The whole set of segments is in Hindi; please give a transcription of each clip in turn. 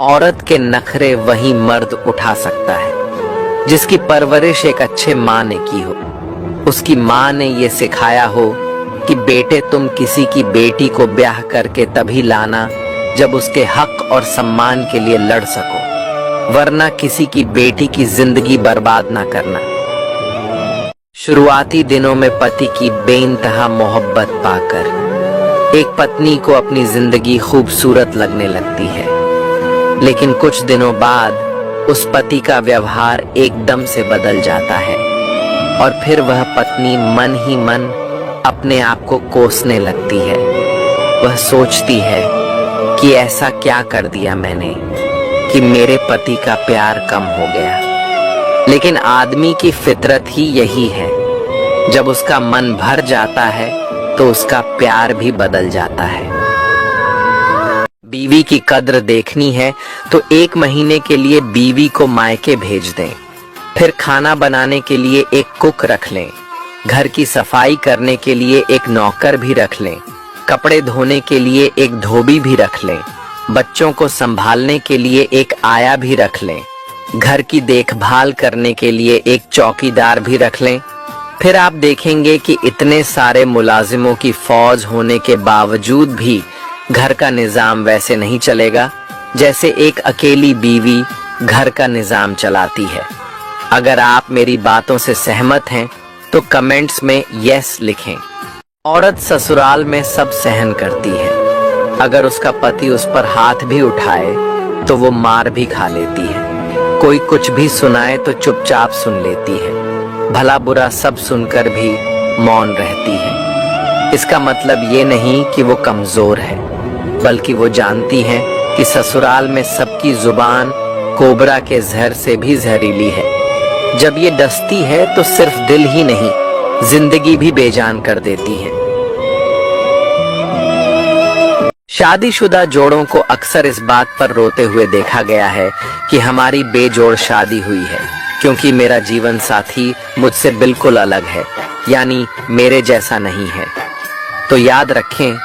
औरत के नखरे वही मर्द उठा सकता है जिसकी परवरिश एक अच्छे माँ ने की हो। उसकी माँ ने ये सिखाया हो कि बेटे तुम किसी की बेटी को ब्याह करके तभी लाना जब उसके हक और सम्मान के लिए लड़ सको, वरना किसी की बेटी की जिंदगी बर्बाद ना करना। शुरुआती दिनों में पति की बेइंतहा मोहब्बत पाकर एक पत्नी को अपनी जिंदगी खूबसूरत लगने लगती है, लेकिन कुछ दिनों बाद उस पति का व्यवहार एकदम से बदल जाता है और फिर वह पत्नी मन ही मन अपने आप को कोसने लगती है। वह सोचती है कि ऐसा क्या कर दिया मैंने कि मेरे पति का प्यार कम हो गया। लेकिन आदमी की फितरत ही यही है, जब उसका मन भर जाता है तो उसका प्यार भी बदल जाता है। बीवी की कद्र देखनी है तो 1 महीने के लिए बीवी को मायके भेज दें, फिर खाना बनाने के लिए एक कुक रख लें, घर की सफाई करने के लिए एक नौकर भी रख लें, कपड़े धोने के लिए एक धोबी भी रख लें, बच्चों को संभालने के लिए एक आया भी रख लें, घर की देखभाल करने के लिए एक चौकीदार भी रख लें। फिर आप देखेंगे कि इतने सारे मुलाजिमों की फौज होने के बावजूद भी घर का निजाम वैसे नहीं चलेगा जैसे एक अकेली बीवी घर का निजाम चलाती है। अगर आप मेरी बातों से सहमत हैं तो कमेंट्स में यस लिखें। औरत ससुराल में सब सहन करती है, अगर उसका पति उस पर हाथ भी उठाए तो वो मार भी खा लेती है। कोई कुछ भी सुनाए तो चुपचाप सुन लेती है, भला बुरा सब सुनकर भी मौन रहती है। इसका मतलब ये नहीं कि वो कमजोर है, बल्कि वो जानती है कि ससुराल में सबकी जुबान कोबरा के जहर से भी जहरीली है। जब ये डसती है तो सिर्फ दिल ही नहीं, जिंदगी भी बेजान कर देती है। शादीशुदा जोड़ों को अक्सर इस बात पर रोते हुए देखा गया है कि हमारी बेजोड़ शादी हुई है, क्योंकि मेरा जीवन साथी मुझसे बिल्कुल अलग है, यानी मेरे जैसा नहीं है। तो याद रखें,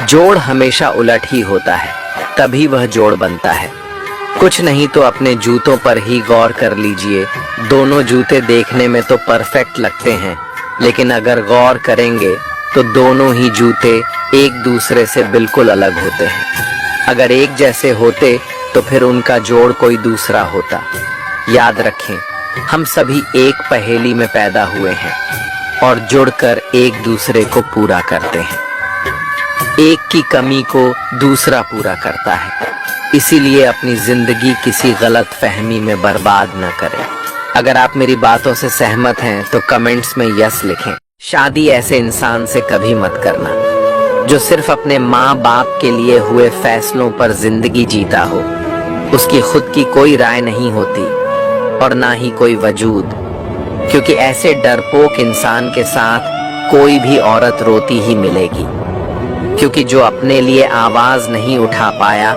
जोड़ हमेशा उलट ही होता है, तभी वह जोड़ बनता है। कुछ नहीं तो अपने जूतों पर ही गौर कर लीजिए। दोनों जूते देखने में तो परफेक्ट लगते हैं, लेकिन अगर गौर करेंगे तो दोनों ही जूते एक दूसरे से बिल्कुल अलग होते हैं। अगर एक जैसे होते तो फिर उनका जोड़ कोई दूसरा होता। याद रखें, हम सभी एक पहेली में पैदा हुए हैं और जुड़कर एक दूसरे को पूरा करते हैं। एक की कमी को दूसरा पूरा करता है, इसीलिए अपनी जिंदगी किसी गलत फहमी में बर्बाद न करें। अगर आप मेरी बातों से सहमत हैं तो कमेंट्स में यस लिखें। शादी ऐसे इंसान से कभी मत करना जो सिर्फ अपने माँ बाप के लिए हुए फैसलों पर जिंदगी जीता हो। उसकी खुद की कोई राय नहीं होती और ना ही कोई वजूद, क्योंकि ऐसे डरपोक इंसान के साथ कोई भी औरत रोती ही मिलेगी, क्योंकि जो अपने लिए आवाज नहीं उठा पाया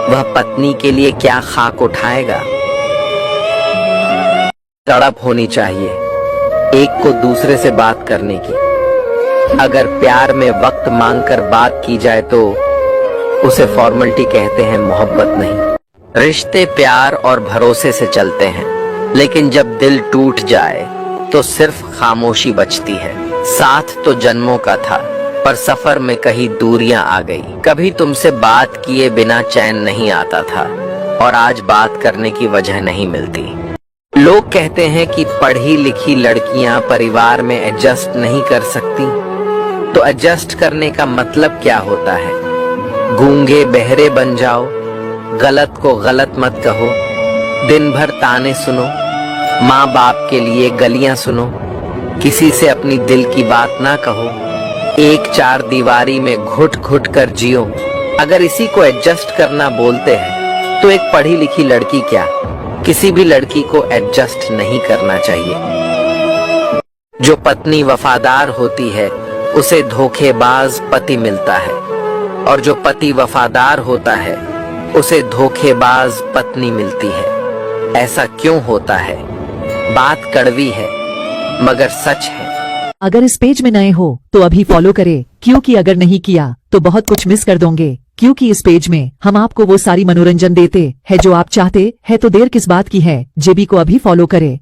वह पत्नी के लिए क्या खाक उठाएगा। तड़प होनी चाहिए एक को दूसरे से बात करने की। अगर प्यार में वक्त मांगकर बात की जाए तो उसे फॉर्मेलिटी कहते हैं, मोहब्बत नहीं। रिश्ते प्यार और भरोसे से चलते हैं, लेकिन जब दिल टूट जाए तो सिर्फ खामोशी बचती है। साथ तो जन्मों का था, पर सफर में कहीं दूरियां आ गई। कभी तुमसे बात किए बिना चैन नहीं आता था और आज बात करने की वजह नहीं मिलती। लोग कहते हैं कि पढ़ी लिखी लड़कियां परिवार में एडजस्ट नहीं कर सकती, तो एडजस्ट करने का मतलब क्या होता है? गूंगे बहरे बन जाओ, गलत को गलत मत कहो, दिन भर ताने सुनो, माँ बाप के लिए गलियां सुनो, किसी से अपनी दिल की बात ना कहो, एक 4 दीवारी में घुट घुट कर जियो। अगर इसी को एडजस्ट करना बोलते हैं तो एक पढ़ी लिखी लड़की क्या, किसी भी लड़की को एडजस्ट नहीं करना चाहिए। जो पत्नी वफादार होती है उसे धोखेबाज पति मिलता है, और जो पति वफादार होता है उसे धोखेबाज पत्नी मिलती है। ऐसा क्यों होता है? बात कड़वी है मगर सच है। अगर इस पेज में नए हो तो अभी फॉलो करें, क्योंकि अगर नहीं किया तो बहुत कुछ मिस कर दोगे। क्योंकि इस पेज में हम आपको वो सारी मनोरंजन देते हैं जो आप चाहते हैं। तो देर किस बात की है, जेबी को अभी फॉलो करें।